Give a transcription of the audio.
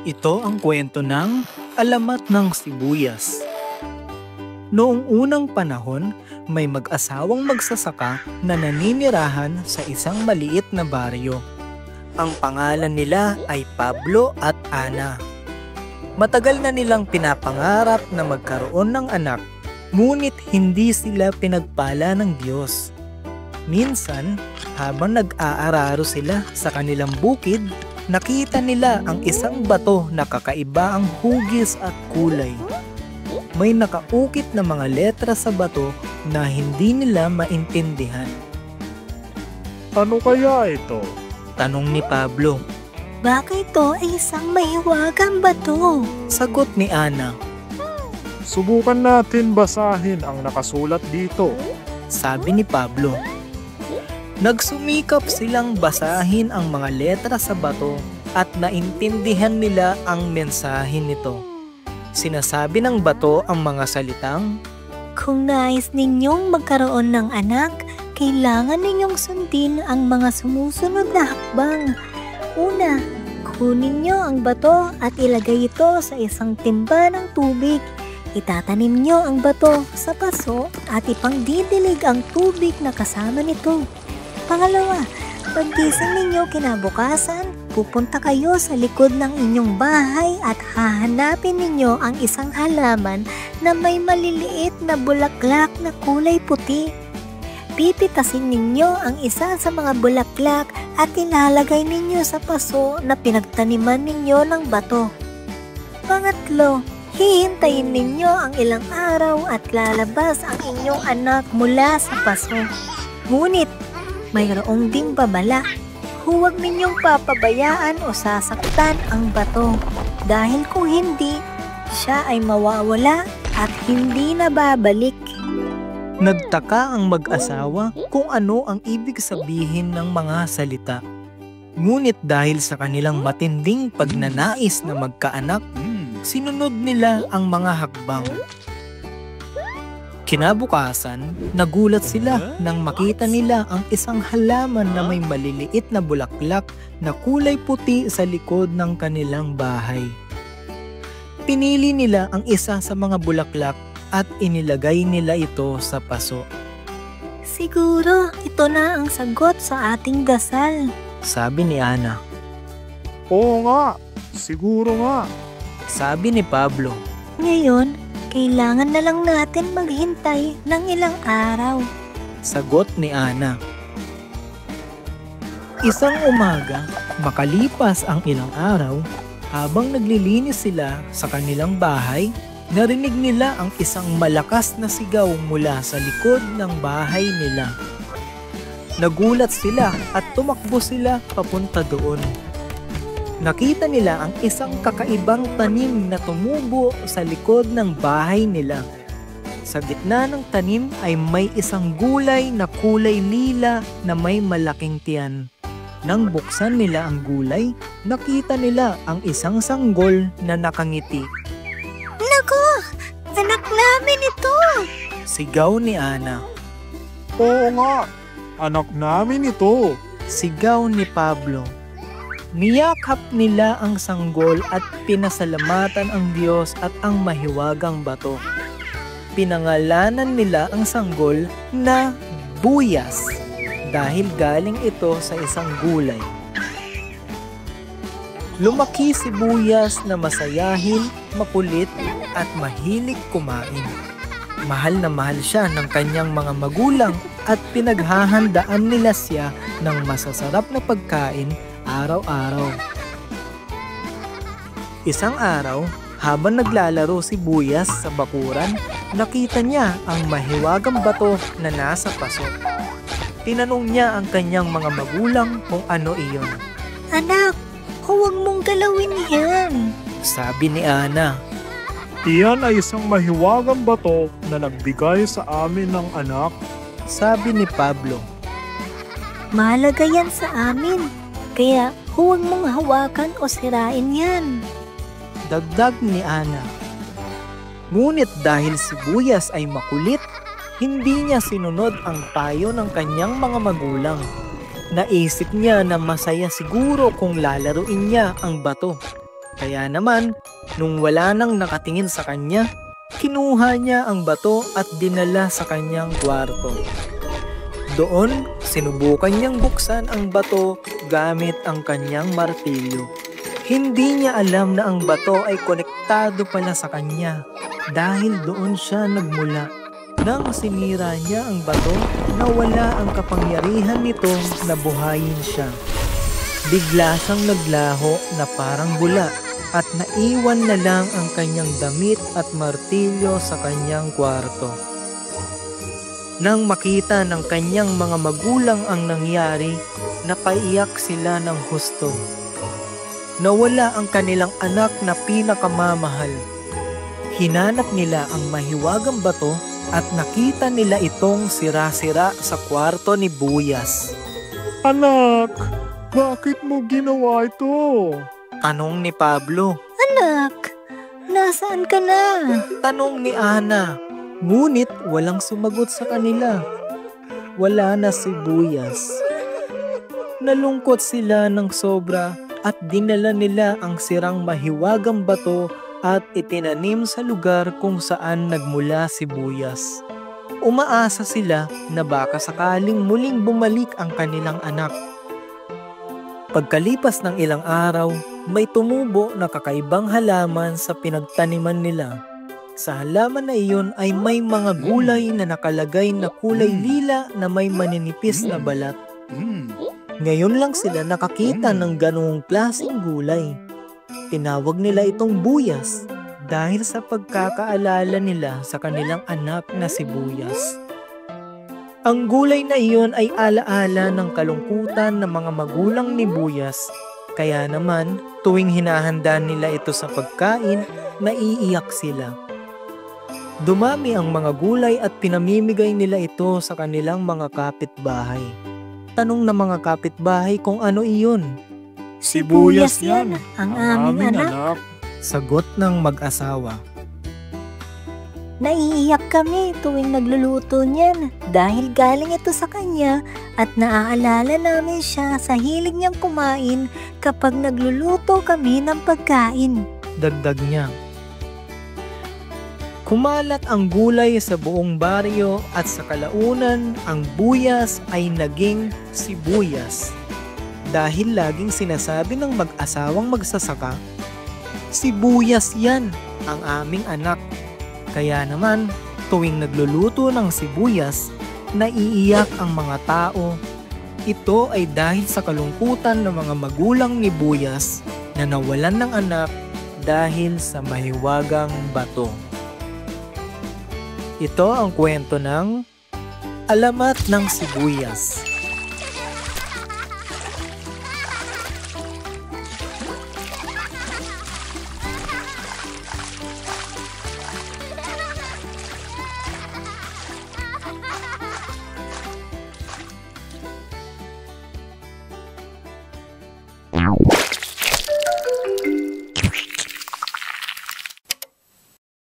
Ito ang kwento ng Alamat ng Sibuyas. Noong unang panahon, may mag-asawang magsasaka na naninirahan sa isang maliit na baryo. Ang pangalan nila ay Pablo at Ana. Matagal na nilang pinapangarap na magkaroon ng anak, ngunit hindi sila pinagpala ng Diyos. Minsan, habang nag-aararo sila sa kanilang bukid, nakita nila ang isang bato na kakaiba ang hugis at kulay. May nakaukit na mga letra sa bato na hindi nila maintindihan. Ano kaya ito? Tanong ni Pablo. Baka ito ay isang mahiwagang bato. Sagot ni Ana. Subukan natin basahin ang nakasulat dito. Sabi ni Pablo. Nagsumikap silang basahin ang mga letra sa bato at naintindihan nila ang mensahe nito. Sinasabi ng bato ang mga salitang, Kung nais ninyong magkaroon ng anak, kailangan ninyong sundin ang mga sumusunod na hakbang. Una, kunin nyo ang bato at ilagay ito sa isang timba ng tubig. Itatanim nyo ang bato sa paso at ipangdidilig ang tubig na kasama nito. Pangalawa, paggising ninyo kinabukasan, pupunta kayo sa likod ng inyong bahay at hahanapin ninyo ang isang halaman na may maliliit na bulaklak na kulay puti. Pipitasin ninyo ang isa sa mga bulaklak at ilalagay ninyo sa paso na pinagtaniman ninyo ng bato. Pangatlo, hihintayin ninyo ang ilang araw at lalabas ang inyong anak mula sa paso. Ngunit, mayroong ding babala. Huwag ninyong papabayaan o sasaktan ang bato dahil kung hindi, siya ay mawawala at hindi na babalik. Nagtaka ang mag-asawa kung ano ang ibig sabihin ng mga salita. Ngunit dahil sa kanilang matinding pagnanais na magkaanak, sinunod nila ang mga hakbang. Kinabukasan, nagulat sila nang makita nila ang isang halaman na may maliliit na bulaklak na kulay puti sa likod ng kanilang bahay. Pinili nila ang isa sa mga bulaklak at inilagay nila ito sa paso. Siguro ito na ang sagot sa ating dasal. Sabi ni Ana. Oo nga, siguro nga. Sabi ni Pablo. Ngayon, kailangan na lang natin maghintay ng ilang araw. Sagot ni Ana. Isang umaga, makalipas ang ilang araw, habang naglilinis sila sa kanilang bahay, narinig nila ang isang malakas na sigaw mula sa likod ng bahay nila. Nagulat sila at tumakbo sila papunta doon. Nakita nila ang isang kakaibang tanim na tumubo sa likod ng bahay nila. Sa gitna ng tanim ay may isang gulay na kulay lila na may malaking tiyan. Nang buksan nila ang gulay, nakita nila ang isang sanggol na nakangiti. Naku! Anak namin ito! Sigaw ni Ana. Oo nga, anak namin ito. Sigaw ni Pablo. Niyakap nila ang sanggol at pinasalamatan ang Diyos at ang mahiwagang bato. Pinangalanan nila ang sanggol na Buyas dahil galing ito sa isang gulay. Lumaki si Buyas na masayahin, makulit at mahilig kumain. Mahal na mahal siya ng kanyang mga magulang at pinaghahandaan nila siya ng masasarap na pagkain araw-araw. Isang araw, habang naglalaro si Buyas sa bakuran, nakita niya ang mahiwagang bato na nasa paso. Tinanong niya ang kanyang mga magulang kung ano iyon. Anak, huwag mong galawin yan. Sabi ni Ana. Iyan ay isang mahiwagang bato na nagbigay sa amin ng anak. Sabi ni Pablo. Mahalaga yan sa amin. Kaya huwag mong hawakan o sirain yan. Dagdag ni Ana. Ngunit dahil si Buyas ay makulit, hindi niya sinunod ang payo ng kanyang mga magulang. Naisip niya na masaya siguro kung lalaruin niya ang bato. Kaya naman, nung wala nang nakatingin sa kanya, kinuha niya ang bato at dinala sa kanyang kwarto. Doon, sinubukan niyang buksan ang bato gamit ang kanyang martilyo. Hindi niya alam na ang bato ay konektado pala sa kanya dahil doon siya nagmula. Nang sinira niya ang bato, nawala ang kapangyarihan nito na buhayin siya. Bigla siyang naglaho na parang bula at naiwan na lang ang kanyang damit at martilyo sa kanyang kwarto. Nang makita ng kanyang mga magulang ang nangyari, napaiyak sila ng husto. Nawala ang kanilang anak na pinakamamahal. Hinanap nila ang mahiwagang bato at nakita nila itong sira-sira sa kwarto ni Buyas. Anak, bakit mo ginawa ito? Tanong ni Pablo. Anak, nasaan ka na? Tanong ni Ana. Ngunit walang sumagot sa kanila. Wala na si Buyas. Nalungkot sila ng sobra at dinala nila ang sirang mahiwagang bato at itinanim sa lugar kung saan nagmula si Buyas. Umaasa sila na baka sakaling muling bumalik ang kanilang anak. Pagkalipas ng ilang araw, may tumubo na kakaibang halaman sa pinagtaniman nila. Sa halaman na iyon ay may mga gulay na nakalagay na kulay lila na may maninipis na balat. Ngayon lang sila nakakita ng ganoong klaseng gulay. Tinawag nila itong Buyas dahil sa pagkakaalala nila sa kanilang anak na si Buyas. Ang gulay na iyon ay alaala ng kalungkutan ng mga magulang ni Buyas. Kaya naman, tuwing hinahanda nila ito sa pagkain, naiiyak sila. Dumami ang mga gulay at pinamimigay nila ito sa kanilang mga kapitbahay. Tanong ng mga kapitbahay kung ano iyon. Si Buyas yan, ang aming anak. Sagot ng mag-asawa. Naiiyak kami tuwing nagluluto niyan dahil galing ito sa kanya at naaalala namin siya sa hilig niyang kumain kapag nagluluto kami ng pagkain. Dagdag niya. Kumalat ang gulay sa buong baryo at sa kalaunan ang Buyas ay naging sibuyas. Dahil laging sinasabi ng mag-asawang magsasaka, sibuyas yan, ang aming anak. Kaya naman, tuwing nagluluto ng sibuyas, naiiyak ang mga tao. Ito ay dahil sa kalungkutan ng mga magulang ni Buyas na nawalan ng anak dahil sa mahiwagang bato. Ito ang kwento ng Alamat ng Sibuyas.